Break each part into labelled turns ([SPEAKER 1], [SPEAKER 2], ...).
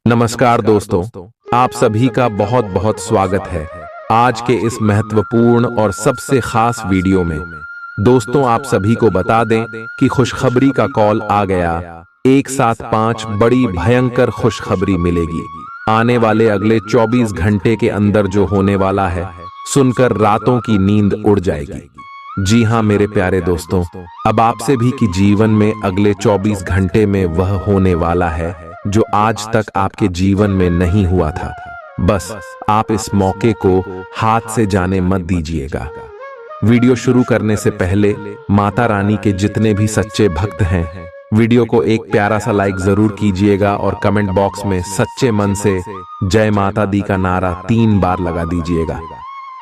[SPEAKER 1] नमस्कार दोस्तों, आप सभी का बहुत बहुत स्वागत है आज के इस महत्वपूर्ण और सबसे खास वीडियो में। दोस्तों, आप सभी को बता दें कि खुशखबरी का कॉल आ गया। एक साथ 5 बड़ी भयंकर खुशखबरी मिलेगी आने वाले अगले 24 घंटे के अंदर। जो होने वाला है सुनकर रातों की नींद उड़ जाएगी। जी हाँ मेरे प्यारे दोस्तों, अब आपसे भी कि जीवन में अगले 24 घंटे में वह होने वाला है जो आज तक आपके जीवन में नहीं हुआ था। बस आप इस मौके को हाथ से जाने मत दीजिएगा। वीडियो शुरू करने से पहले माता रानी के जितने भी सच्चे भक्त हैं, वीडियो को एक प्यारा सा लाइक जरूर कीजिएगा और कमेंट बॉक्स में सच्चे मन से जय माता दी का नारा 3 बार लगा दीजिएगा।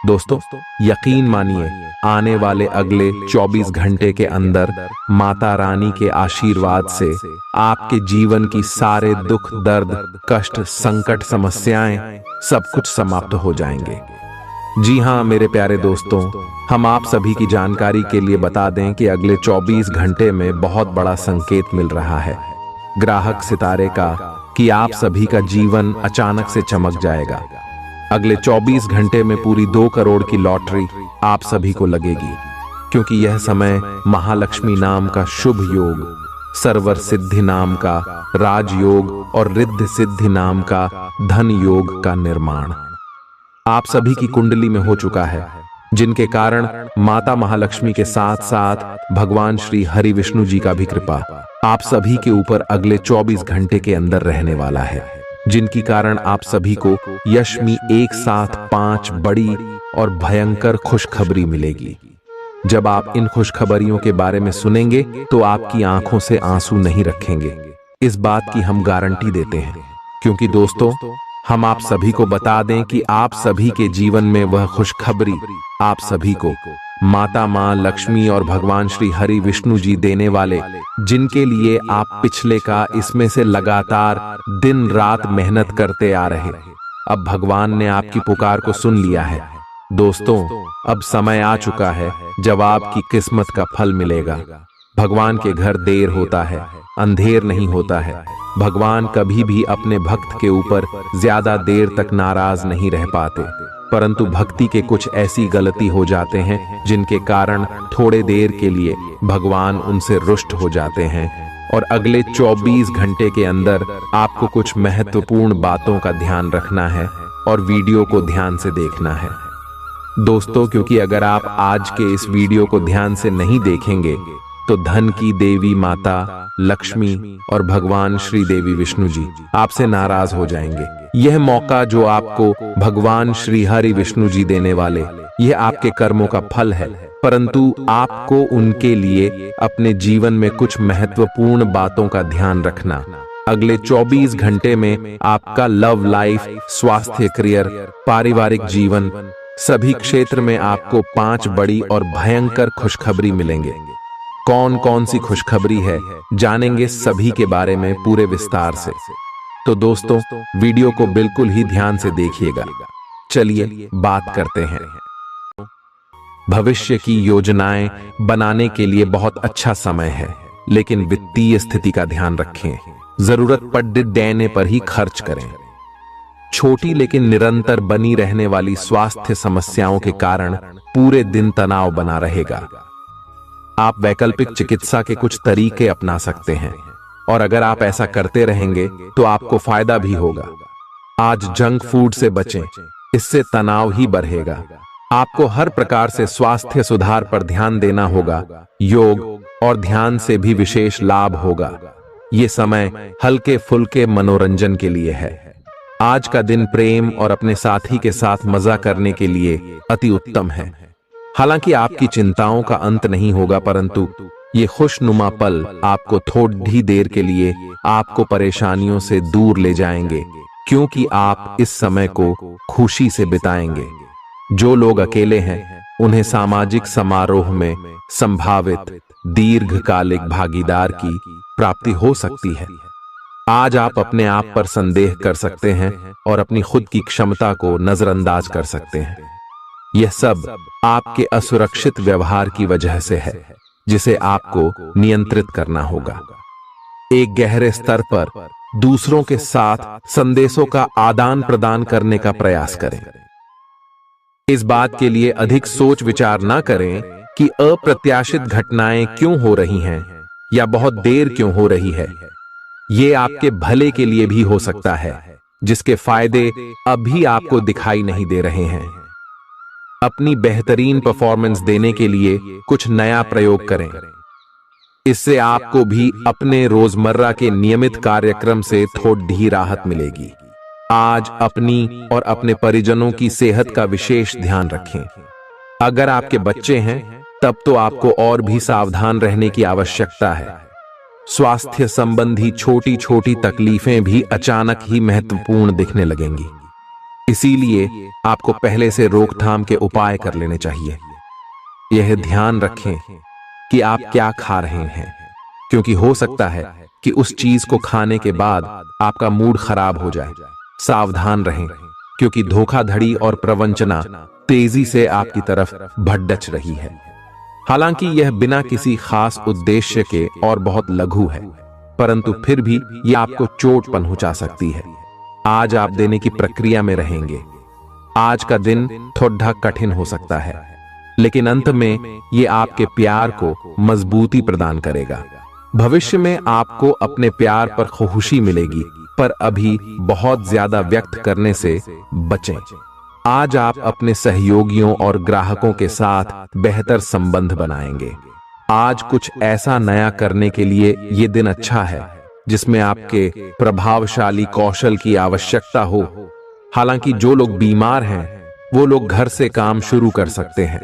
[SPEAKER 1] दोस्तों, यकीन मानिए आने वाले अगले 24 घंटे के अंदर माता रानी के आशीर्वाद से आपके जीवन की सारे दुख, दर्द, कष्ट, संकट, समस्याएं सब कुछ समाप्त हो जाएंगे। जी हाँ मेरे प्यारे दोस्तों, हम आप सभी की जानकारी के लिए बता दें कि अगले 24 घंटे में बहुत बड़ा संकेत मिल रहा है ग्राहक सितारे का कि आप सभी का जीवन अचानक से चमक जाएगा। अगले 24 घंटे में पूरी 2 करोड़ की लॉटरी आप सभी को लगेगी, क्योंकि यह समय महालक्ष्मी नाम का शुभ योग, सर्वर सिद्धि नाम का राजयोग और रिद्धि सिद्धि नाम का धन योग का निर्माण आप सभी की कुंडली में हो चुका है, जिनके कारण माता महालक्ष्मी के साथ साथ भगवान श्री हरि विष्णु जी का भी कृपा आप सभी के ऊपर अगले 24 घंटे के अंदर रहने वाला है, जिनकी कारण आप सभी को यश में एक साथ 5 बड़ी और भयंकर खुशखबरी मिलेगी। जब आप इन खुशखबरियों के बारे में सुनेंगे तो आपकी आंखों से आंसू नहीं रखेंगे, इस बात की हम गारंटी देते हैं। क्योंकि दोस्तों, हम आप सभी को बता दें कि आप सभी के जीवन में वह खुशखबरी आप सभी को माता मां लक्ष्मी और भगवान श्री हरि विष्णु जी देने वाले, जिनके लिए आप पिछले का इसमें से लगातार दिन रात मेहनत करते आ रहे। अब भगवान ने आपकी पुकार को सुन लिया है। दोस्तों, अब समय आ चुका है जब आपकी किस्मत का फल मिलेगा। भगवान के घर देर होता है, अंधेर नहीं होता है। भगवान कभी भी अपने भक्त के ऊपर ज्यादा देर तक नाराज नहीं रह पाते, परंतु भक्ति के कुछ ऐसी गलती हो जाते हैं जिनके कारण थोड़े देर के लिए भगवान उनसे रुष्ट हो जाते हैं। और अगले 24 घंटे के अंदर आपको कुछ महत्वपूर्ण बातों का ध्यान रखना है और वीडियो को ध्यान से देखना है दोस्तों, क्योंकि अगर आप आज के इस वीडियो को ध्यान से नहीं देखेंगे तो धन की देवी माता लक्ष्मी और भगवान श्री देवी विष्णु जी आपसे नाराज हो जाएंगे। यह मौका जो आपको भगवान श्री हरि विष्णु जी देने वाले, यह आपके कर्मों का फल है, परंतु आपको उनके लिए अपने जीवन में कुछ महत्वपूर्ण बातों का ध्यान रखना। अगले 24 घंटे में आपका लव लाइफ, स्वास्थ्य, करियर, पारिवारिक जीवन, सभी क्षेत्र में आपको 5 बड़ी और भयंकर खुशखबरी मिलेंगे। कौन कौन सी खुशखबरी है जानेंगे सभी के बारे में पूरे विस्तार से। तो दोस्तों, वीडियो को बिल्कुल ही ध्यान से देखिएगा। चलिए बात करते हैं। भविष्य की योजनाएं बनाने के लिए बहुत अच्छा समय है, लेकिन वित्तीय स्थिति का ध्यान रखें। जरूरत पड़ने पर ही खर्च करें। छोटी लेकिन निरंतर बनी रहने वाली स्वास्थ्य समस्याओं के कारण पूरे दिन तनाव बना रहेगा। आप वैकल्पिक चिकित्सा के कुछ तरीके अपना सकते हैं, और अगर आप ऐसा करते रहेंगे तो आपको फायदा भी होगा। आज जंक फूड से बचें, इससे तनाव ही बढ़ेगा। आपको हर प्रकार से स्वास्थ्य सुधार पर ध्यान देना होगा। योग और ध्यान से भी विशेष लाभ होगा। ये समय हल्के फुल्के मनोरंजन के लिए है। आज का दिन प्रेम और अपने साथी के साथ मजा करने के लिए अति उत्तम है। हालांकि आपकी चिंताओं का अंत नहीं होगा, परंतु ये खुशनुमा पल आपको थोड़ी देर के लिए आपको परेशानियों से दूर ले जाएंगे, क्योंकि आप इस समय को खुशी से बिताएंगे। जो लोग अकेले हैं उन्हें सामाजिक समारोह में संभावित दीर्घकालिक भागीदार की प्राप्ति हो सकती है। आज आप अपने आप पर संदेह कर सकते हैं और अपनी खुद की क्षमता को नजरअंदाज कर सकते हैं। यह सब आपके असुरक्षित व्यवहार की वजह से है, जिसे आपको नियंत्रित करना होगा। एक गहरे स्तर पर दूसरों के साथ संदेशों का आदान प्रदान करने का प्रयास करें। इस बात के लिए अधिक सोच विचार ना करें कि अप्रत्याशित घटनाएं क्यों हो रही हैं या बहुत देर क्यों हो रही है। ये आपके भले के लिए भी हो सकता है, जिसके फायदे अभी आपको दिखाई नहीं दे रहे हैं। अपनी बेहतरीन परफॉर्मेंस देने के लिए कुछ नया प्रयोग करें। इससे आपको भी अपने रोजमर्रा के नियमित कार्यक्रम से थोड़ी राहत मिलेगी। आज अपनी और अपने परिजनों की सेहत का विशेष ध्यान रखें। अगर आपके बच्चे हैं तब तो आपको और भी सावधान रहने की आवश्यकता है। स्वास्थ्य संबंधी छोटी छोटी तकलीफें भी अचानक ही महत्वपूर्ण दिखने लगेंगी। इसीलिए आपको पहले से रोकथाम के उपाय कर लेने चाहिए। यह ध्यान रखें कि आप क्या खा रहे हैं, क्योंकि हो सकता है कि उस चीज को खाने के बाद आपका मूड खराब हो जाए। सावधान रहें, क्योंकि धोखाधड़ी और प्रवंचना तेजी से आपकी तरफ भड़क रही है। हालांकि यह बिना किसी खास उद्देश्य के और बहुत लघु है, परंतु फिर भी यह आपको चोट पहुंचा सकती है। आज आप देने की प्रक्रिया में रहेंगे। आज का दिन थोड़ा कठिन हो सकता है, लेकिन अंत में यह आपके प्यार को मजबूती प्रदान करेगा। भविष्य में आपको अपने प्यार पर खुशी मिलेगी, पर अभी बहुत ज्यादा व्यक्त करने से बचें। आज आप अपने सहयोगियों और ग्राहकों के साथ बेहतर संबंध बनाएंगे। आज कुछ ऐसा नया करने के लिए ये दिन अच्छा है जिसमें आपके प्रभावशाली कौशल की आवश्यकता हो। हालांकि जो लोग बीमार हैं वो लोग घर से काम शुरू कर सकते हैं।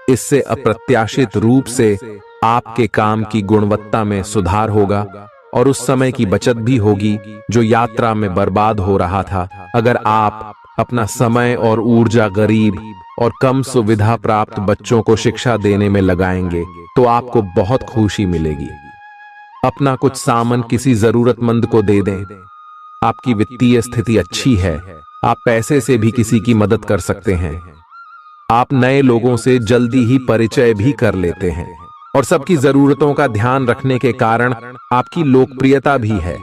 [SPEAKER 1] इससे अप्रत्याशित रूप से आपके काम की गुणवत्ता में सुधार होगा और उस समय की बचत भी होगी जो यात्रा में बर्बाद हो रहा था। अगर आप अपना समय और ऊर्जा गरीब और कम सुविधा प्राप्त बच्चों को शिक्षा देने में लगाएंगे तो आपको बहुत खुशी मिलेगी। अपना कुछ सामान किसी जरूरतमंद को दे दें। आपकी वित्तीय स्थिति अच्छी है, आप पैसे से भी किसी की मदद कर सकते हैं। आप नए लोगों से जल्दी ही परिचय भी कर लेते हैं और सबकी जरूरतों का ध्यान रखने के कारण आपकी लोकप्रियता भी है।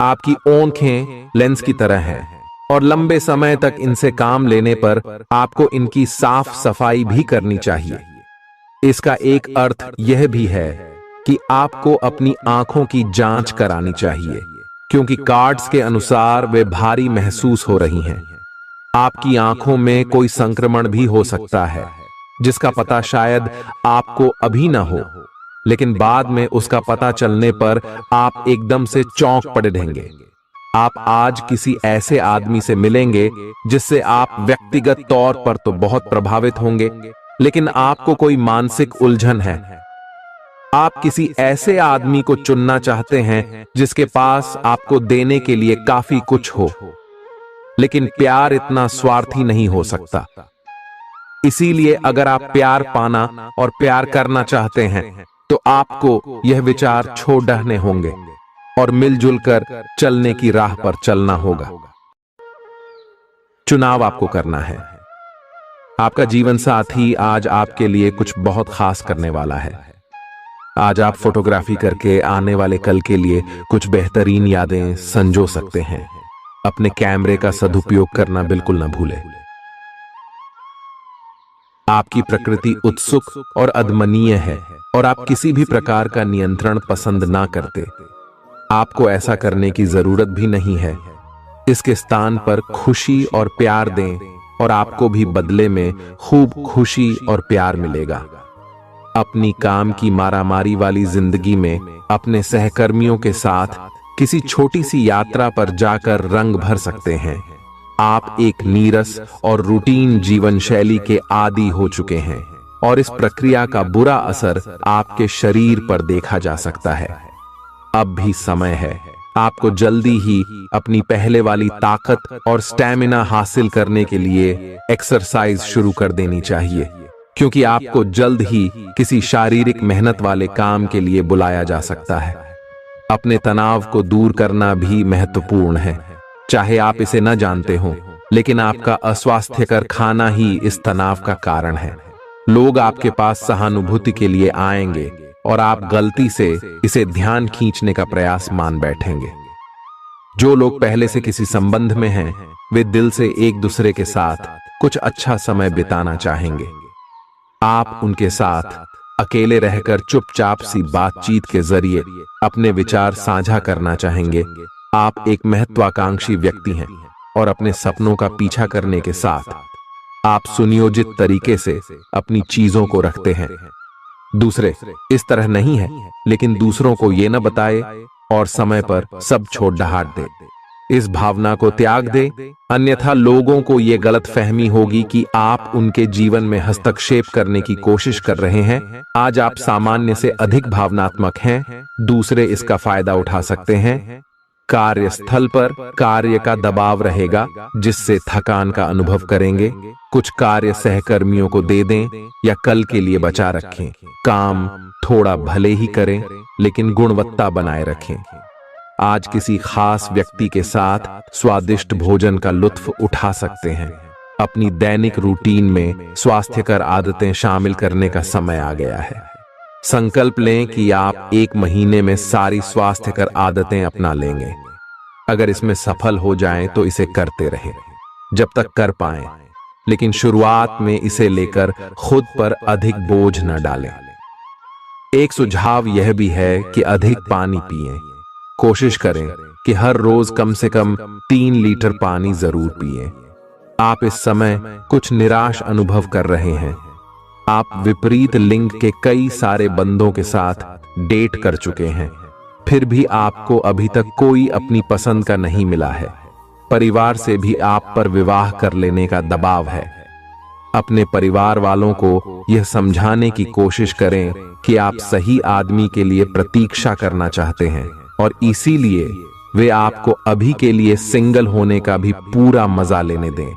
[SPEAKER 1] आपकी आंखें लेंस की तरह हैं और लंबे समय तक इनसे काम लेने पर आपको इनकी साफ सफाई भी करनी चाहिए। इसका एक अर्थ यह भी है कि आपको अपनी आंखों की जांच करानी चाहिए, क्योंकि कार्ड्स के अनुसार वे भारी महसूस हो रही हैं। आपकी आंखों में कोई संक्रमण भी हो सकता है जिसका पता शायद आपको अभी ना हो, लेकिन बाद में उसका पता चलने पर आप एकदम से चौंक पड़े रहेंगे। आप आज किसी ऐसे आदमी से मिलेंगे जिससे आप व्यक्तिगत तौर पर तो बहुत प्रभावित होंगे, लेकिन आपको कोई मानसिक उलझन है। आप किसी ऐसे आदमी को चुनना चाहते हैं जिसके पास आपको देने के लिए काफी कुछ हो, लेकिन प्यार इतना स्वार्थी नहीं हो सकता। इसीलिए अगर आप प्यार पाना और प्यार करना चाहते हैं तो आपको यह विचार छोड़ने होंगे और मिलजुल कर चलने की राह पर चलना होगा। चुनाव आपको करना है। आपका जीवन साथी आज आपके लिए कुछ बहुत खास करने वाला है। आज आप फोटोग्राफी करके आने वाले कल के लिए कुछ बेहतरीन यादें संजो सकते हैं। अपने कैमरे का सदुपयोग करना बिल्कुल न भूलें। आपकी प्रकृति उत्सुक और अदमनीय है और आप किसी भी प्रकार का नियंत्रण पसंद ना करते। आपको ऐसा करने की जरूरत भी नहीं है। इसके स्थान पर खुशी और प्यार दें और आपको भी बदले में खूब खुशी और प्यार मिलेगा। अपनी काम की मारामारी वाली जिंदगी में अपने सहकर्मियों के साथ किसी छोटी सी यात्रा पर जाकर रंग भर सकते हैं। आप एक नीरस और रूटीन जीवन शैली के आदी हो चुके हैं और इस प्रक्रिया का बुरा असर आपके शरीर पर देखा जा सकता है। अब भी समय है। आपको जल्दी ही अपनी पहले वाली ताकत और स्टैमिना हासिल करने के लिए एक्सरसाइज शुरू कर देनी चाहिए, क्योंकि आपको जल्द ही किसी शारीरिक मेहनत वाले काम के लिए बुलाया जा सकता है। अपने तनाव को दूर करना भी महत्वपूर्ण है, चाहे आप इसे न जानते हो, लेकिन आपका अस्वास्थ्यकर खाना ही इस तनाव का कारण है। लोग आपके पास सहानुभूति के लिए आएंगे, और आप गलती से इसे ध्यान खींचने का प्रयास मान बैठेंगे। जो लोग पहले से किसी संबंध में हैं, वे दिल से एक दूसरे के साथ कुछ अच्छा समय बिताना चाहेंगे। आप उनके साथ अकेले रहकर चुपचाप सी बातचीत के जरिए अपने विचार साझा करना चाहेंगे। आप एक महत्वाकांक्षी व्यक्ति हैं और अपने सपनों का पीछा करने के साथ आप सुनियोजित तरीके से अपनी चीजों को रखते हैं। दूसरे इस तरह नहीं है, लेकिन दूसरों को ये न बताए और समय पर सब छोड़ ढाट दे। इस भावना को त्याग दे, अन्यथा लोगों को यह गलत फहमी होगी कि आप उनके जीवन में हस्तक्षेप करने की कोशिश कर रहे हैं। आज आप सामान्य से अधिक भावनात्मक हैं, दूसरे इसका फायदा उठा सकते हैं। कार्यस्थल पर कार्य का दबाव रहेगा, जिससे थकान का अनुभव करेंगे। कुछ कार्य सहकर्मियों को दे दें या कल के लिए बचा रखें। काम थोड़ा भले ही करें, लेकिन गुणवत्ता बनाए रखें। आज किसी खास व्यक्ति के साथ स्वादिष्ट भोजन का लुत्फ उठा सकते हैं। अपनी दैनिक रूटीन में स्वास्थ्यकर आदतें शामिल करने का समय आ गया है। संकल्प लें कि आप 1 महीने में सारी स्वास्थ्यकर आदतें अपना लेंगे। अगर इसमें सफल हो जाएं तो इसे करते रहें जब तक कर पाएं, लेकिन शुरुआत में इसे लेकर खुद पर अधिक बोझ न डालें। एक सुझाव यह भी है कि अधिक पानी पिएं। कोशिश करें कि हर रोज कम से कम 3 लीटर पानी जरूर पिएं। आप इस समय कुछ निराश अनुभव कर रहे हैं। आप विपरीत लिंग के कई सारे बंदों के साथ डेट कर चुके हैं, फिर भी आपको अभी तक कोई अपनी पसंद का नहीं मिला है। परिवार से भी आप पर विवाह कर लेने का दबाव है। अपने परिवार वालों को यह समझाने की कोशिश करें कि आप सही आदमी के लिए प्रतीक्षा करना चाहते हैं और इसीलिए वे आपको अभी के लिए सिंगल होने का भी पूरा मजा लेने दें।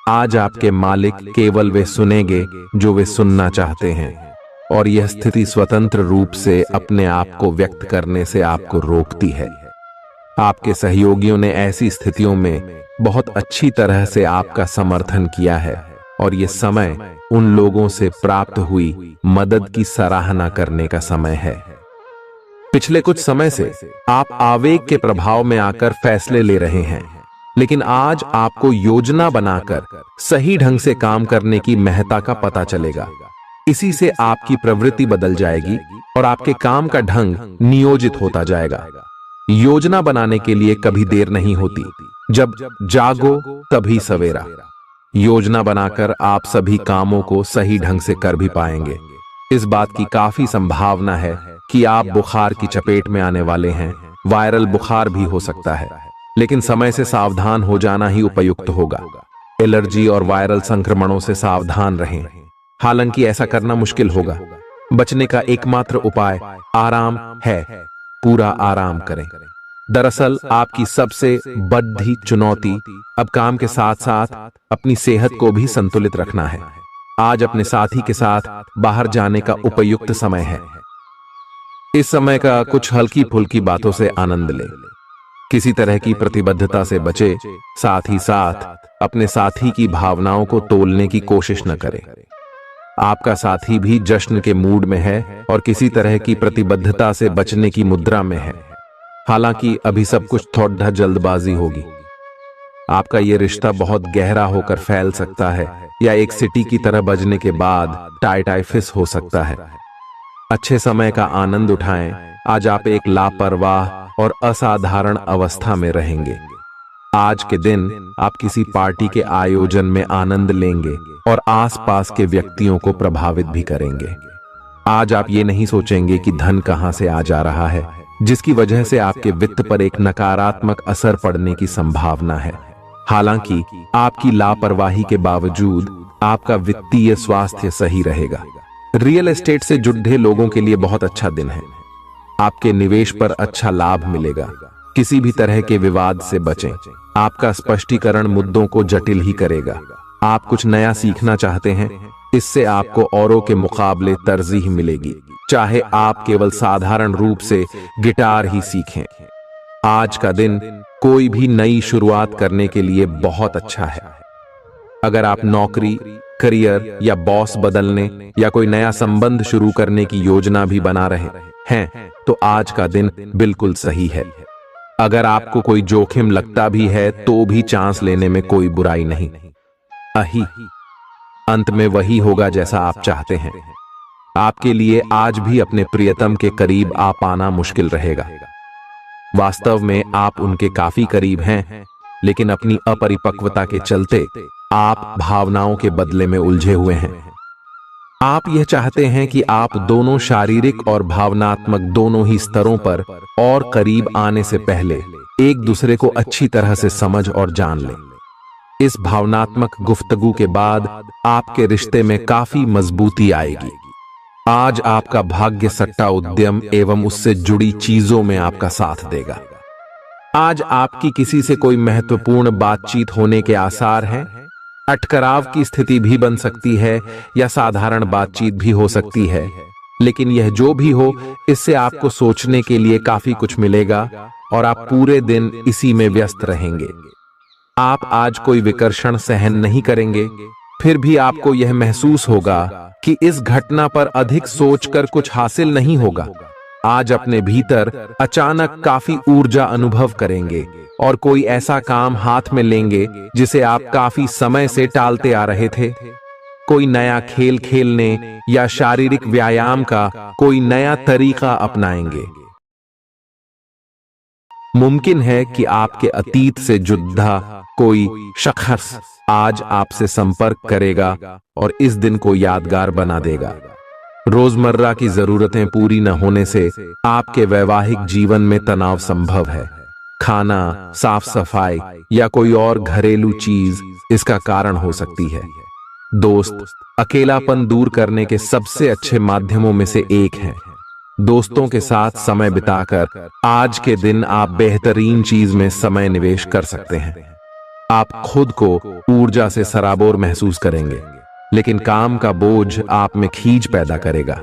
[SPEAKER 1] आज आपके मालिक केवल वे सुनेंगे जो वे सुनना चाहते हैं, और यह स्थिति स्वतंत्र रूप से अपने आप को व्यक्त करने से आपको रोकती है। आपके सहयोगियों ने ऐसी स्थितियों में बहुत अच्छी तरह से आपका समर्थन किया है, और यह समय उन लोगों से प्राप्त हुई मदद की सराहना करने का समय है। पिछले कुछ समय से आप आवेग के प्रभाव में आकर फैसले ले रहे हैं, लेकिन आज आपको योजना बनाकर सही ढंग से काम करने की महत्ता का पता चलेगा। इसी से आपकी प्रवृत्ति बदल जाएगी और आपके काम का ढंग नियोजित होता जाएगा। योजना बनाने के लिए कभी देर नहीं होती, जब जागो तभी सवेरा। योजना बनाकर आप सभी कामों को सही ढंग से कर भी पाएंगे। इस बात की काफी संभावना है कि आप बुखार की चपेट में आने वाले हैं। वायरल बुखार भी हो सकता है, लेकिन समय से सावधान हो जाना ही उपयुक्त होगा। एलर्जी और वायरल संक्रमणों से सावधान रहें। हालांकि ऐसा करना मुश्किल होगा। बचने का एकमात्र उपाय आराम है। पूरा आराम करें। दरअसल आपकी सबसे बड़ी चुनौती अब काम के साथ साथ अपनी सेहत को भी संतुलित रखना है। आज अपने साथी के साथ बाहर जाने का उपयुक्त समय है। इस समय का कुछ हल्की फुल्की बातों से आनंद लें। किसी तरह की प्रतिबद्धता से बचे, साथ ही साथ अपने साथी की भावनाओं को तोलने की कोशिश न करें। आपका साथी भी जश्न के मूड में है और किसी तरह की प्रतिबद्धता से बचने की मुद्रा में है। हालांकि अभी सब कुछ थोड़ा जल्दबाजी होगी। आपका यह रिश्ता बहुत गहरा होकर फैल सकता है, या एक सिटी की तरह बजने के बाद टाइफिस हो सकता है। अच्छे समय का आनंद उठाएं। आज आप एक लापरवाह और असाधारण अवस्था में रहेंगे। आज के दिन आप किसी पार्टी के आयोजन में आनंद लेंगे और आसपास के व्यक्तियों को प्रभावित भी करेंगे। आज आप ये नहीं सोचेंगे कि धन कहां से आ जा रहा है, जिसकी वजह से आपके वित्त पर एक नकारात्मक असर पड़ने की संभावना है। हालांकि आपकी लापरवाही के बावजूद आपका वित्तीय स्वास्थ्य सही रहेगा। रियल एस्टेट से जुड़े लोगों के लिए बहुत अच्छा दिन है। आपके निवेश पर अच्छा लाभ मिलेगा। किसी भी तरह के विवाद से बचें। आपका स्पष्टीकरण मुद्दों को जटिल ही करेगा। आप कुछ नया सीखना चाहते हैं, इससे आपको औरों के मुकाबले तरजीह मिलेगी, चाहे आप केवल साधारण रूप से गिटार ही सीखें। आज का दिन कोई भी नई शुरुआत करने के लिए बहुत अच्छा है। अगर आप नौकरी, करियर या बॉस बदलने या कोई नया संबंध शुरू करने की योजना भी बना रहे हैं तो आज का दिन बिल्कुल सही है। अगर आपको कोई जोखिम लगता भी है तो भी चांस लेने में कोई बुराई नहीं। अंत में वही होगा जैसा आप चाहते हैं। आपके लिए आज भी अपने प्रियतम के करीब आ पाना मुश्किल रहेगा। वास्तव में आप उनके काफी करीब हैं, लेकिन अपनी अपरिपक्वता के चलते आप भावनाओं के बदले में उलझे हुए हैं। आप यह चाहते हैं कि आप दोनों शारीरिक और भावनात्मक दोनों ही स्तरों पर और करीब आने से पहले एक दूसरे को अच्छी तरह से समझ और जान लें। इस भावनात्मक गुफ्तगू के बाद आपके रिश्ते में काफी मजबूती आएगी। आज आपका भाग्य सट्टा उद्यम एवं उससे जुड़ी चीजों में आपका साथ देगा। आज आपकी किसी से कोई महत्वपूर्ण बातचीत होने के आसार हैं। अटकराव की स्थिति भी बन सकती है या साधारण बातचीत भी हो सकती है, लेकिन यह जो भी हो, इससे आपको सोचने के लिए काफी कुछ मिलेगा और आप पूरे दिन इसी में व्यस्त रहेंगे। आप आज कोई विकर्षण सहन नहीं करेंगे, फिर भी आपको यह महसूस होगा कि इस घटना पर अधिक सोचकर कुछ हासिल नहीं होगा। आज अपने भीतर अचानक काफी ऊर्जा अनुभव करेंगे और कोई ऐसा काम हाथ में लेंगे जिसे आप काफी समय से टालते आ रहे थे। कोई नया खेल खेलने या शारीरिक व्यायाम का कोई नया तरीका अपनाएंगे। मुमकिन है कि आपके अतीत से जुड़ा कोई शख्स आज आपसे संपर्क करेगा और इस दिन को यादगार बना देगा। रोजमर्रा की जरूरतें पूरी न होने से आपके वैवाहिक जीवन में तनाव संभव है। खाना, साफ सफाई या कोई और घरेलू चीज इसका कारण हो सकती है। दोस्त अकेलापन दूर करने के सबसे अच्छे माध्यमों में से एक है। दोस्तों के साथ समय बिताकर आज के दिन आप बेहतरीन चीज में समय निवेश कर सकते हैं। आप खुद को ऊर्जा से सराबोर महसूस करेंगे, लेकिन काम का बोझ आप में खींच पैदा करेगा।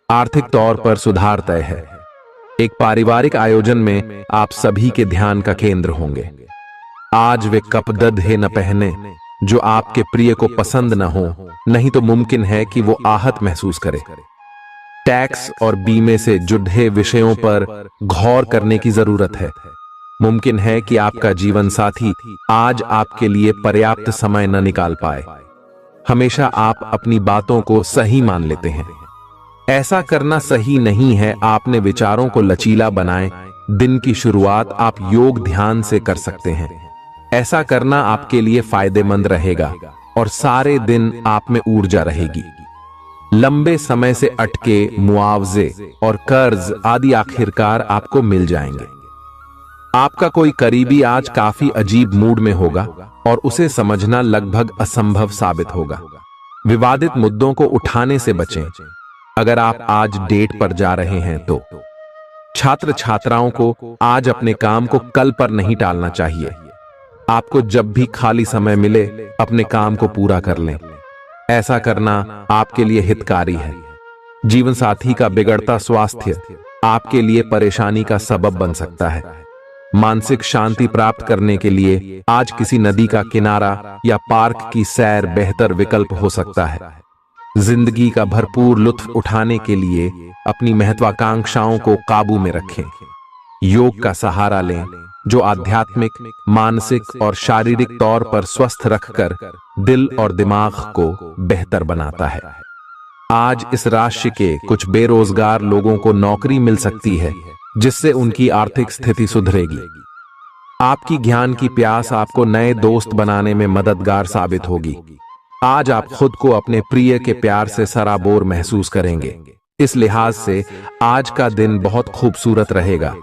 [SPEAKER 1] आर्थिक तौर पर सुधार तय है। एक पारिवारिक आयोजन में आप सभी के ध्यान का केंद्र होंगे। आज वे कपड़े न पहने जो आपके प्रिय को पसंद न हो, नहीं तो मुमकिन है कि वो आहत महसूस करे। टैक्स और बीमे से जुड़े विषयों पर गौर करने की जरूरत है। मुमकिन है कि आपका जीवन साथी आज आपके लिए पर्याप्त समय न निकाल पाए। हमेशा आप अपनी बातों को सही मान लेते हैं। ऐसा करना सही नहीं है। आपने विचारों को लचीला बनाएं। दिन की शुरुआत आप योग ध्यान से कर सकते हैं। ऐसा करना आपके लिए फायदेमंद रहेगा और सारे दिन आप में ऊर्जा रहेगी। लंबे समय से अटके मुआवजे और कर्ज आदि आखिरकार आपको मिल जाएंगे। आपका कोई करीबी आज काफी अजीब मूड में होगा और उसे समझना लगभग असंभव साबित होगा। विवादित मुद्दों को उठाने से बचें। अगर आप आज डेट पर जा रहे हैं तो छात्र छात्राओं को आज अपने काम को कल पर नहीं टालना चाहिए। आपको जब भी खाली समय मिले अपने काम को पूरा कर लें। ऐसा करना आपके लिए हितकारी है। जीवन साथी का बिगड़ता स्वास्थ्य आपके लिए परेशानी का सबब बन सकता है। मानसिक शांति प्राप्त करने के लिए आज किसी नदी का किनारा या पार्क की सैर बेहतर विकल्प हो सकता है। जिंदगी का भरपूर लुत्फ उठाने के लिए अपनी महत्वाकांक्षाओं को काबू में रखें। योग का सहारा लें जो आध्यात्मिक, मानसिक और शारीरिक तौर पर स्वस्थ रखकर दिल और दिमाग को बेहतर बनाता है। आज इस राशि के कुछ बेरोजगार लोगों को नौकरी मिल सकती है जिससे उनकी आर्थिक स्थिति सुधरेगी। आपकी ज्ञान की प्यास आपको नए दोस्त बनाने में मददगार साबित होगी। आज आप खुद को अपने प्रिय के प्यार से सराबोर महसूस करेंगे। इस लिहाज से आज का दिन बहुत खूबसूरत रहेगा।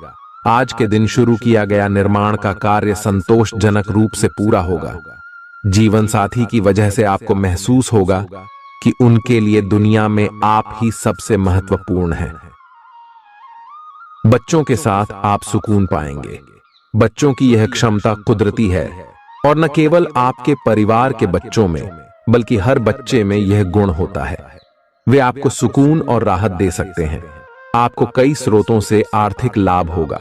[SPEAKER 1] आज के दिन शुरू किया गया निर्माण का कार्य संतोषजनक रूप से पूरा होगा। जीवन साथी की वजह से आपको महसूस होगा कि उनके लिए दुनिया में आप ही सबसे महत्वपूर्ण हैं। बच्चों के साथ आप सुकून पाएंगे। बच्चों की यह क्षमता कुदरती है और न केवल आपके परिवार के बच्चों में बल्कि हर बच्चे में यह गुण होता है। वे आपको सुकून और राहत दे सकते हैं। आपको कई स्रोतों से आर्थिक लाभ होगा।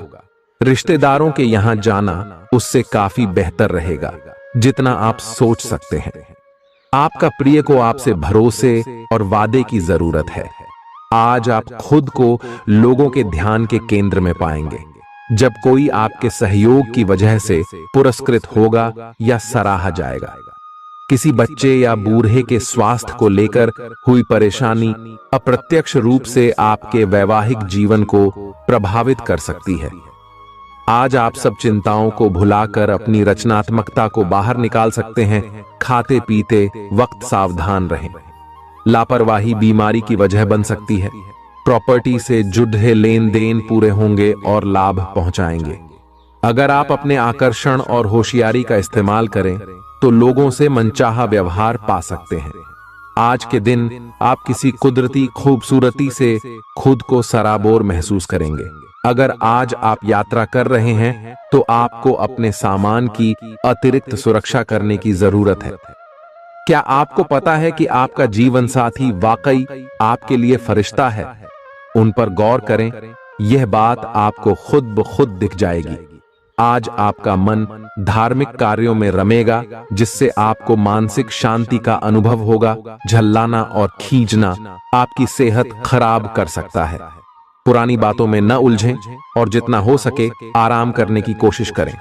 [SPEAKER 1] रिश्तेदारों के यहां जाना उससे काफी बेहतर रहेगा। जितना आप सोच सकते हैं। आपका प्रिय को आपसे भरोसे और वादे की जरूरत है। आज आप खुद को लोगों के ध्यान के केंद्र में पाएंगे, जब कोई आपके सहयोग की वजह से पुरस्कृत होगा या सराहा जाएगा। किसी बच्चे या बूढ़े के स्वास्थ्य को लेकर हुई परेशानी अप्रत्यक्ष रूप से आपके वैवाहिक जीवन को प्रभावित कर सकती है। आज आप सब चिंताओं को भुलाकर अपनी रचनात्मकता को बाहर निकाल सकते हैं। खाते पीते वक्त सावधान रहें। लापरवाही बीमारी की वजह बन सकती है। प्रॉपर्टी से जुड़े लेन देन पूरे होंगे और लाभ पहुंचाएंगे। अगर आप अपने आकर्षण और होशियारी का इस्तेमाल करें तो लोगों से मनचाहा व्यवहार पा सकते हैं। आज के दिन आप किसी कुदरती खूबसूरती से खुद को सराबोर महसूस करेंगे। अगर आज आप यात्रा कर रहे हैं तो आपको अपने सामान की अतिरिक्त सुरक्षा करने की जरूरत है। क्या आपको पता है कि आपका जीवन साथी वाकई आपके लिए फरिश्ता है? उन पर गौर करें, यह बात आपको खुद ब खुद दिख जाएगी। आज आपका मन धार्मिक कार्यों में रमेगा, जिससे आपको मानसिक शांति का अनुभव होगा। झल्लाना और खींचना आपकी सेहत खराब कर सकता है। पुरानी बातों में न उलझें और जितना हो सके आराम करने की कोशिश करें।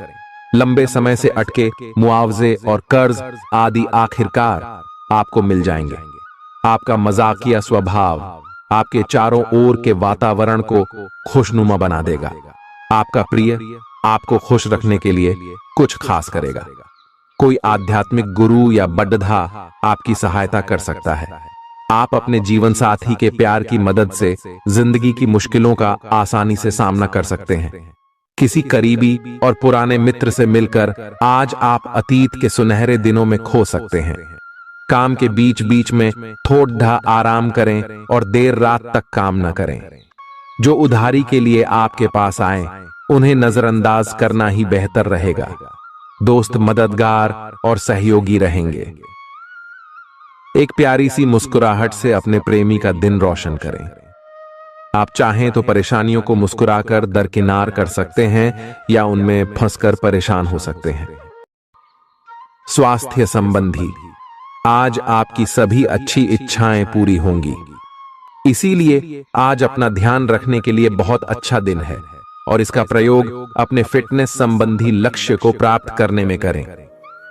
[SPEAKER 1] लंबे समय से अटके मुआवजे और कर्ज आदि आखिरकार आपको मिल जाएंगे। आपका मजाकिया स्वभाव आपके चारों ओर के वातावरण को खुशनुमा बना देगा। आपका प्रिय आपको खुश रखने के लिए कुछ खास करेगा। कोई आध्यात्मिक गुरु या बड्ढा आपकी सहायता कर सकता है। आप अपने जीवन साथी के प्यार की मदद से जिंदगी की मुश्किलों का आसानी से सामना कर सकते हैं। किसी करीबी और पुराने मित्र से मिलकर आज आप अतीत के सुनहरे दिनों में खो सकते हैं। काम के बीच बीच में थोड़ा आराम करें और देर रात तक काम न करें। जो उधारी के लिए आपके पास आए उन्हें नजरअंदाज करना ही बेहतर रहेगा। दोस्त मददगार और सहयोगी रहेंगे। एक प्यारी सी मुस्कुराहट से अपने प्रेमी का दिन रोशन करें। आप चाहें तो परेशानियों को मुस्कुराकर दरकिनार कर सकते हैं या उनमें फंसकर परेशान हो सकते हैं। स्वास्थ्य संबंधी आज आपकी सभी अच्छी इच्छाएं पूरी होंगी। इसीलिए आज अपना ध्यान रखने के लिए बहुत अच्छा दिन है और इसका प्रयोग अपने फिटनेस संबंधी लक्ष्य को प्राप्त करने में करें।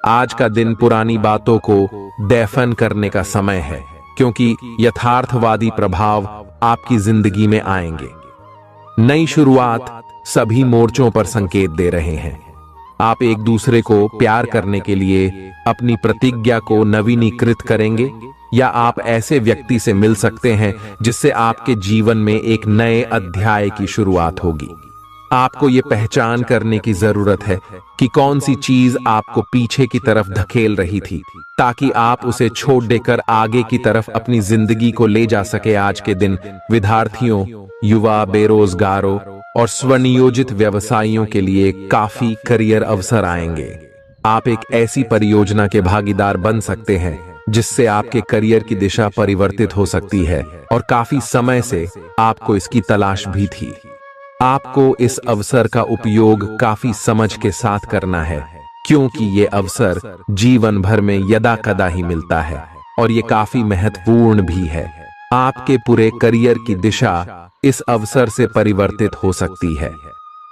[SPEAKER 1] आज का दिन पुरानी बातों को दफन करने का समय है, क्योंकि यथार्थवादी प्रभाव आपकी जिंदगी में आएंगे। नई शुरुआत सभी मोर्चों पर संकेत दे रहे हैं। आप एक दूसरे को प्यार करने के लिए अपनी प्रतिज्ञा को नवीनीकृत करेंगे, या आप ऐसे व्यक्ति से मिल सकते हैं जिससे आपके जीवन में एक नए अध्याय की शुरुआत होगी। आपको ये पहचान करने की जरूरत है कि कौन सी चीज आपको पीछे की तरफ धकेल रही थी, ताकि आप उसे छोड़ देकर आगे की तरफ अपनी जिंदगी को ले जा सके। आज के दिन विद्यार्थियों, युवा, बेरोजगारों और स्वनियोजित व्यवसायियों के लिए काफी करियर अवसर आएंगे। आप एक ऐसी परियोजना के भागीदार बन सकते हैं जिससे आपके करियर की दिशा परिवर्तित हो सकती है, और काफी समय से आपको इसकी तलाश भी थी। आपको इस अवसर का उपयोग काफी समझ के साथ करना है, क्योंकि ये अवसर जीवन भर में यदा कदा ही मिलता है और ये काफी महत्वपूर्ण भी है। आपके पूरे करियर की दिशा इस अवसर से परिवर्तित हो सकती है।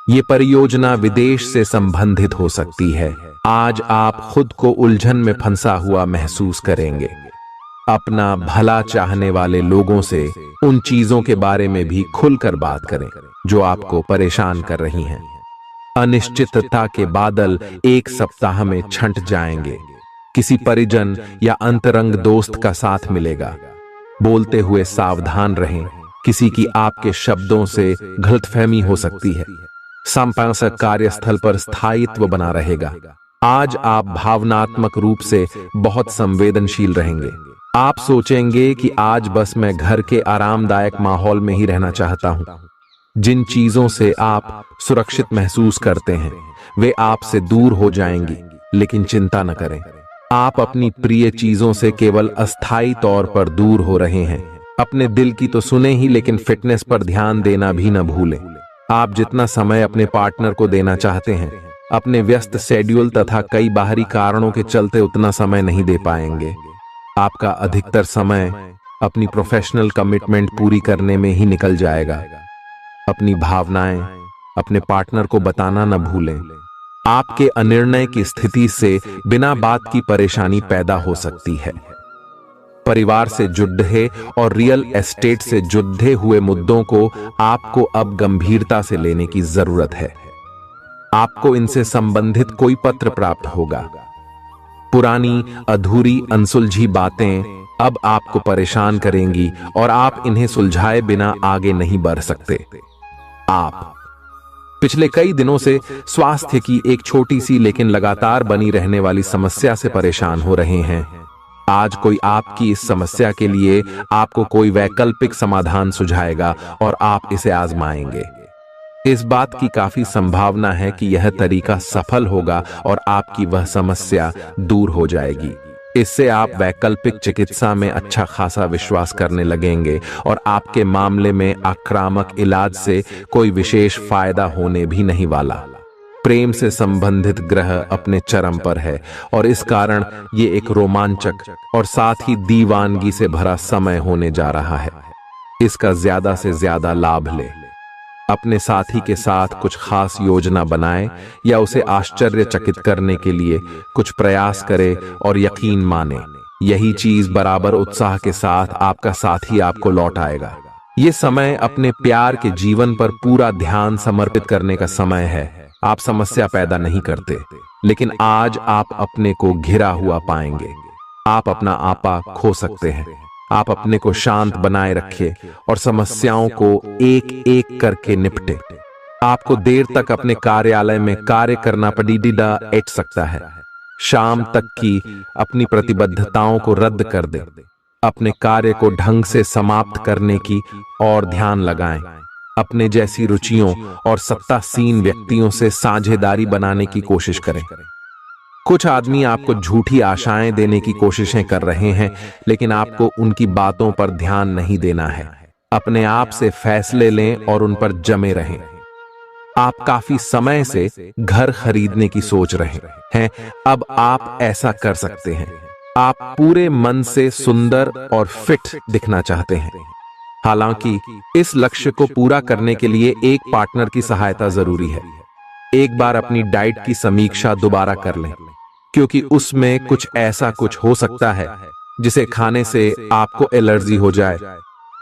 [SPEAKER 1] ये परियोजना विदेश से संबंधित हो सकती है। आज आप खुद को उलझन में फंसा हुआ महसूस करेंगे। अपना भला चाहने वाले लोगों से उन चीजों के बारे में भी खुलकर बात करें जो आपको परेशान कर रही हैं। अनिश्चितता के बादल एक सप्ताह में छंट जाएंगे। किसी परिजन या अंतरंग दोस्त का साथ मिलेगा। बोलते हुए सावधान रहें, किसी की आपके शब्दों से गलतफहमी हो सकती है। संपादक कार्यस्थल पर स्थायित्व बना रहेगा। आज आप भावनात्मक रूप से बहुत संवेदनशील रहेंगे। आप सोचेंगे कि आज बस मैं घर के आरामदायक माहौल में ही रहना चाहता हूं। जिन चीजों से आप सुरक्षित महसूस करते हैं वे आपसे दूर हो जाएंगी, लेकिन चिंता न करें। आप अपनी प्रिय चीजों से केवल अस्थायी तौर पर दूर हो रहे हैं। अपने दिल की तो सुने ही, लेकिन फिटनेस पर ध्यान देना भी न भूलें। आप जितना समय अपने पार्टनर को देना चाहते हैं अपने व्यस्त शेड्यूल तथा कई बाहरी कारणों के चलते उतना समय नहीं दे पाएंगे। आपका अधिकतर समय अपनी प्रोफेशनल कमिटमेंट पूरी करने में ही निकल जाएगा। अपनी भावनाएं अपने पार्टनर को बताना न भूलें। आपके अनिर्णय की स्थिति से बिना बात की परेशानी पैदा हो सकती है। परिवार से जुड़े और रियल एस्टेट से जुड़े हुए मुद्दों को आपको अब गंभीरता से लेने की जरूरत है। आपको इनसे संबंधित कोई पत्र प्राप्त होगा। पुरानी अधूरी अनसुलझी बातें अब आपको परेशान करेंगी और आप इन्हें सुलझाए बिना आगे नहीं बढ़ सकते। आप पिछले कई दिनों से स्वास्थ्य की एक छोटी सी लेकिन लगातार बनी रहने वाली समस्या से परेशान हो रहे हैं। आज कोई आपकी इस समस्या के लिए आपको कोई वैकल्पिक समाधान सुझाएगा और आप इसे आजमाएंगे। इस बात की काफी संभावना है कि यह तरीका सफल होगा और आपकी वह समस्या दूर हो जाएगी। इससे आप वैकल्पिक चिकित्सा में अच्छा खासा विश्वास करने लगेंगे और आपके मामले में आक्रामक इलाज से कोई विशेष फायदा होने भी नहीं वाला। प्रेम से संबंधित ग्रह अपने चरम पर है और इस कारण ये एक रोमांचक और साथ ही दीवानगी से भरा समय होने जा रहा है। इसका ज्यादा से ज्यादा लाभ ले। अपने साथी के साथ कुछ खास योजना बनाएं या उसे आश्चर्यचकित करने के लिए कुछ प्रयास करें और यकीन माने यही चीज बराबर उत्साह के साथ आपका साथी आपको लौट आएगा। ये समय अपने प्यार के जीवन पर पूरा ध्यान समर्पित करने का समय है। आप समस्या पैदा नहीं करते, लेकिन आज आप अपने को घिरा हुआ पाएंगे। आप अपना आपा खो सकते हैं। आप अपने को शांत बनाए रखें और समस्याओं को एक एक करके निपटे। आपको देर तक अपने कार्यालय में कार्य करना पड़ सकता है। शाम तक की अपनी प्रतिबद्धताओं को रद्द कर दें। अपने कार्य को ढंग से समाप्त करने की और ध्यान लगाएं। अपने जैसी रुचियों और सत्तासीन व्यक्तियों से साझेदारी बनाने की कोशिश करें। कुछ आदमी आपको झूठी आशाएं देने की कोशिशें कर रहे हैं, लेकिन आपको उनकी बातों पर ध्यान नहीं देना है। अपने आप से फैसले लें और उन पर जमे रहें। आप काफी समय से घर खरीदने की सोच रहे हैं। अब आप ऐसा कर सकते हैं। आप पूरे मन से सुंदर और फिट दिखना चाहते हैं। हालांकि इस लक्ष्य को पूरा करने के लिए एक पार्टनर की सहायता जरूरी है। एक बार अपनी डाइट की समीक्षा दोबारा कर लें, क्योंकि उसमें कुछ ऐसा कुछ हो सकता है जिसे खाने से आपको एलर्जी हो जाए।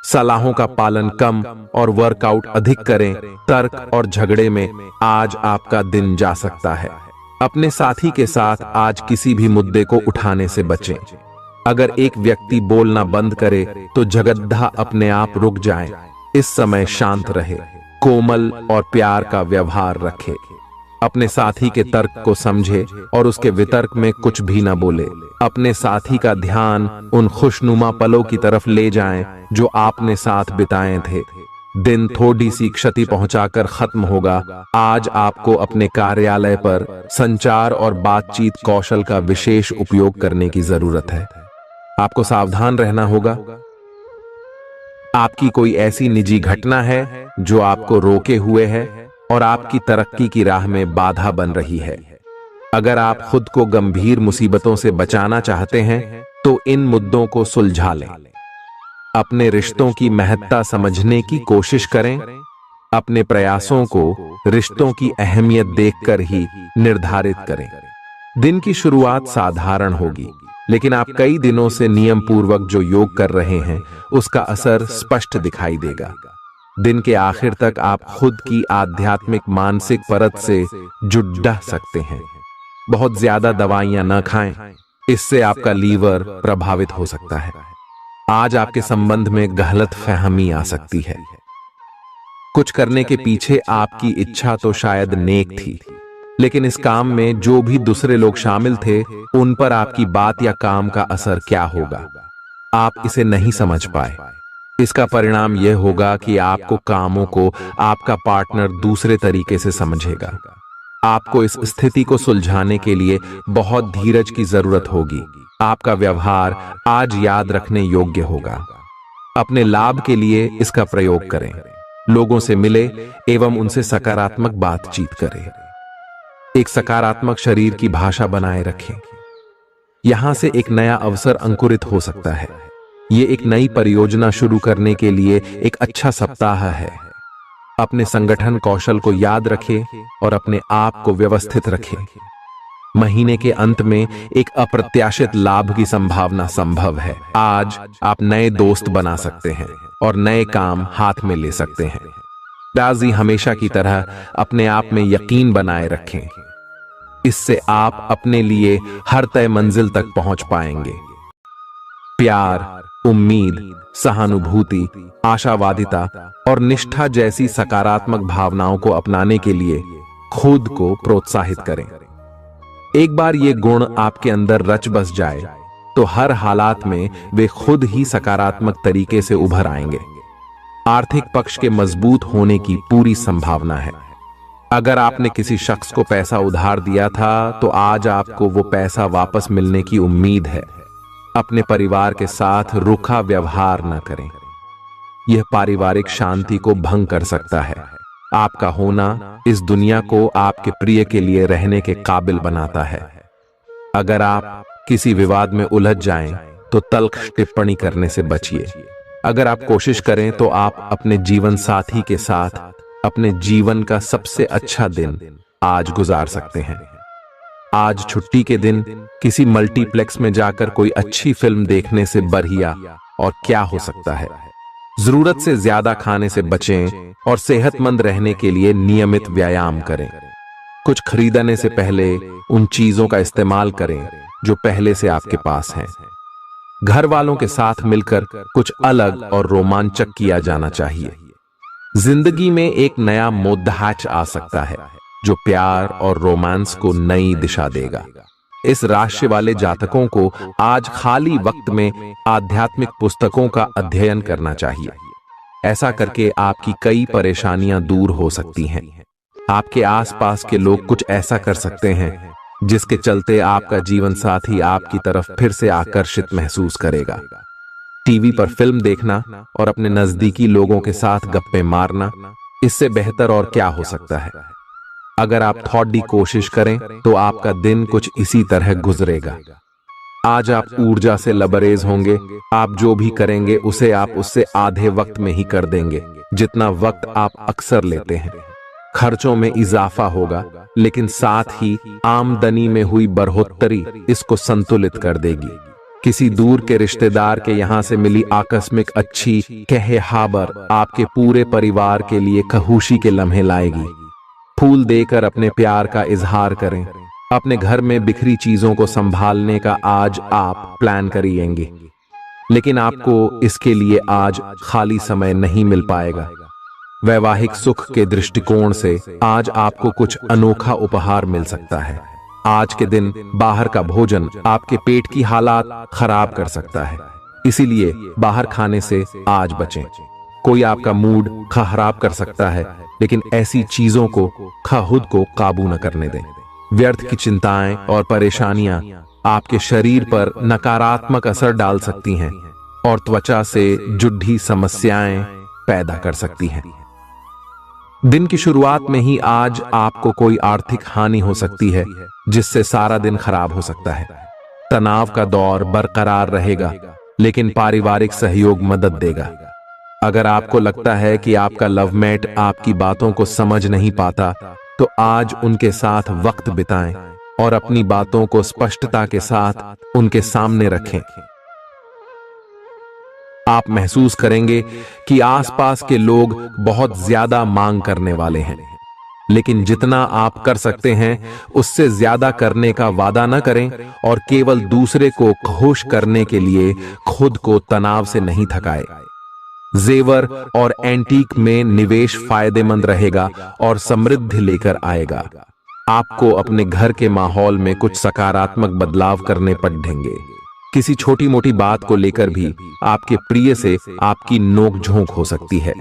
[SPEAKER 1] सलाहों का पालन कम और वर्कआउट अधिक करें। तर्क और झगड़े में आज आपका दिन जा सकता है। अपने साथी के साथ आज किसी भी मुद्दे को उठाने से बचें। अगर एक व्यक्ति बोलना बंद करे तो जगद्धा अपने आप रुक जाए। इस समय शांत रहे, कोमल और प्यार का व्यवहार रखे। अपने साथी के तर्क को समझे और उसके वितर्क में कुछ भी न बोले। अपने साथी का ध्यान उन खुशनुमा पलों की तरफ ले जाएं जो आपने साथ बिताए थे। दिन थोड़ी सी क्षति पहुंचाकर खत्म होगा। आज आपको अपने कार्यालय पर संचार और बातचीत कौशल का विशेष उपयोग करने की जरूरत है। आपको सावधान रहना होगा। आपकी कोई ऐसी निजी घटना है जो आपको रोके हुए है और आपकी तरक्की की राह में बाधा बन रही है। अगर आप खुद को गंभीर मुसीबतों से बचाना चाहते हैं तो इन मुद्दों को सुलझा लें। अपने रिश्तों की महत्ता समझने की कोशिश करें। अपने प्रयासों को रिश्तों की अहमियत देखकर ही निर्धारित करें। दिन की शुरुआत साधारण होगी, लेकिन आप कई दिनों से नियम पूर्वक जो योग कर रहे हैं उसका असर स्पष्ट दिखाई देगा। दिन के आखिर तक आप खुद की आध्यात्मिक मानसिक परत से जुड़ सकते हैं। बहुत ज्यादा दवाइयां न खाएं, इससे आपका लीवर प्रभावित हो सकता है। आज आपके संबंध में गलत फहमी आ सकती है। कुछ करने के पीछे आपकी इच्छा तो शायद नेक थी, लेकिन इस काम में जो भी दूसरे लोग शामिल थे उन पर आपकी बात या काम का असर क्या होगा, आप इसे नहीं समझ पाए। इसका परिणाम यह होगा कि आपको कामों को आपका पार्टनर दूसरे तरीके से समझेगा। आपको इस स्थिति को सुलझाने के लिए बहुत धीरज की जरूरत होगी। आपका व्यवहार आज याद रखने योग्य होगा। अपने लाभ के लिए इसका प्रयोग करें। लोगों से मिले एवं उनसे सकारात्मक बातचीत करें। एक सकारात्मक शरीर की भाषा बनाए रखें। यहां से एक नया अवसर अंकुरित हो सकता है। ये एक नई परियोजना शुरू करने के लिए एक अच्छा सप्ताह है। अपने संगठन कौशल को याद रखें और अपने आप को व्यवस्थित रखें। महीने के अंत में एक अप्रत्याशित लाभ की संभावना संभव है। आज आप नए दोस्त बना सकते हैं और नए काम हाथ में ले सकते हैं। राजी हमेशा की तरह अपने आप में यकीन बनाए रखें। इससे आप अपने लिए हर तय मंजिल तक पहुंच पाएंगे। प्यार, उम्मीद, सहानुभूति, आशावादिता और निष्ठा जैसी सकारात्मक भावनाओं को अपनाने के लिए खुद को प्रोत्साहित करें। एक बार ये गुण आपके अंदर रच बस जाए तो हर हालात में वे खुद ही सकारात्मक तरीके से उभर आएंगे। आर्थिक पक्ष के मजबूत होने की पूरी संभावना है। अगर आपने किसी शख्स को पैसा उधार दिया था तो आज आपको वो पैसा वापस मिलने की उम्मीद है। अपने परिवार के साथ रूखा व्यवहार न करें। यह पारिवारिक शांति को भंग कर सकता है। आपका होना इस दुनिया को आपके प्रिय के लिए रहने के काबिल बनाता है। अगर आप किसी विवाद में उलझ जाएं तो तल्ख टिप्पणी करने से बचिए। अगर आप कोशिश करें तो आप अपने जीवन साथी के साथ अपने जीवन का सबसे अच्छा दिन आज गुजार सकते हैं। आज छुट्टी के दिन किसी मल्टीप्लेक्स में जाकर कोई अच्छी फिल्म देखने से बढ़िया और क्या हो सकता है। जरूरत से ज्यादा खाने से बचें और सेहतमंद रहने के लिए नियमित व्यायाम करें। कुछ खरीदने से पहले उन चीजों का इस्तेमाल करें जो पहले से आपके पास हैं। घर वालों के साथ मिलकर कुछ अलग और रोमांचक किया जाना चाहिए। जिंदगी में एक नया मोद्दाच आ सकता है जो प्यार और रोमांस को नई दिशा देगा। इस राशि वाले जातकों को आज खाली वक्त में आध्यात्मिक पुस्तकों का अध्ययन करना चाहिए। ऐसा करके आपकी कई परेशानियां दूर हो सकती हैं। आपके आसपास के लोग कुछ ऐसा कर सकते हैं जिसके चलते आपका जीवन साथी आपकी तरफ फिर से आकर्षित महसूस करेगा। टीवी पर फिल्म देखना और अपने नजदीकी लोगों के साथ गप्पे मारना, इससे बेहतर और क्या हो सकता है। अगर आप थोड़ी कोशिश करें तो आपका दिन कुछ इसी तरह गुजरेगा। आज आप ऊर्जा से लबरेज होंगे। आप जो भी करेंगे उसे आप उससे आधे वक्त में ही कर देंगे जितना वक्त आप अक्सर लेते हैं। खर्चों में इजाफा होगा लेकिन साथ ही आमदनी में हुई बढ़ोतरी इसको संतुलित कर देगी। किसी दूर के रिश्तेदार के यहां से मिली आकस्मिक अच्छी खबर आपके पूरे परिवार के लिए खुशी के लम्हे लाएगी। फूल देकर अपने प्यार का इजहार करें। अपने घर में बिखरी चीजों को संभालने का आज आप प्लान करिएंगे, लेकिन आपको इसके लिए आज खाली समय नहीं मिल पाएगा। वैवाहिक सुख के दृष्टिकोण से आज आपको कुछ अनोखा उपहार मिल सकता है। आज के दिन बाहर का भोजन आपके पेट की हालात खराब कर सकता है, इसीलिए बाहर खाने से आज बचें। कोई आपका मूड खराब कर सकता है, लेकिन ऐसी चीजों को खुद को काबू न करने दें। व्यर्थ की चिंताएं और परेशानियां आपके शरीर पर नकारात्मक असर डाल सकती हैं और त्वचा से जुड़ी समस्याएं पैदा कर सकती हैं। दिन की शुरुआत में ही आज आपको कोई आर्थिक हानि हो सकती है जिससे सारा दिन खराब हो सकता है। तनाव का दौर बरकरार रहेगा, लेकिन पारिवारिक सहयोग मदद देगा। अगर आपको लगता है कि आपका लवमेट आपकी बातों को समझ नहीं पाता, तो आज उनके साथ वक्त बिताएं और अपनी बातों को स्पष्टता के साथ उनके सामने रखें। आप महसूस करेंगे कि आसपास के लोग बहुत ज्यादा मांग करने वाले हैं, लेकिन जितना आप कर सकते हैं उससे ज्यादा करने का वादा न करें और केवल दूसरे को खुश करने के लिए खुद को तनाव से नहीं थकाएं। जेवर और एंटीक में निवेश फायदेमंद रहेगा और समृद्धि लेकर आएगा। आपको अपने घर के माहौल में कुछ सकारात्मक बदलाव करने पड़ेंगे। किसी छोटी मोटी बात को लेकर भी आपके प्रिय से आपकी नोक झोंक हो सकती है।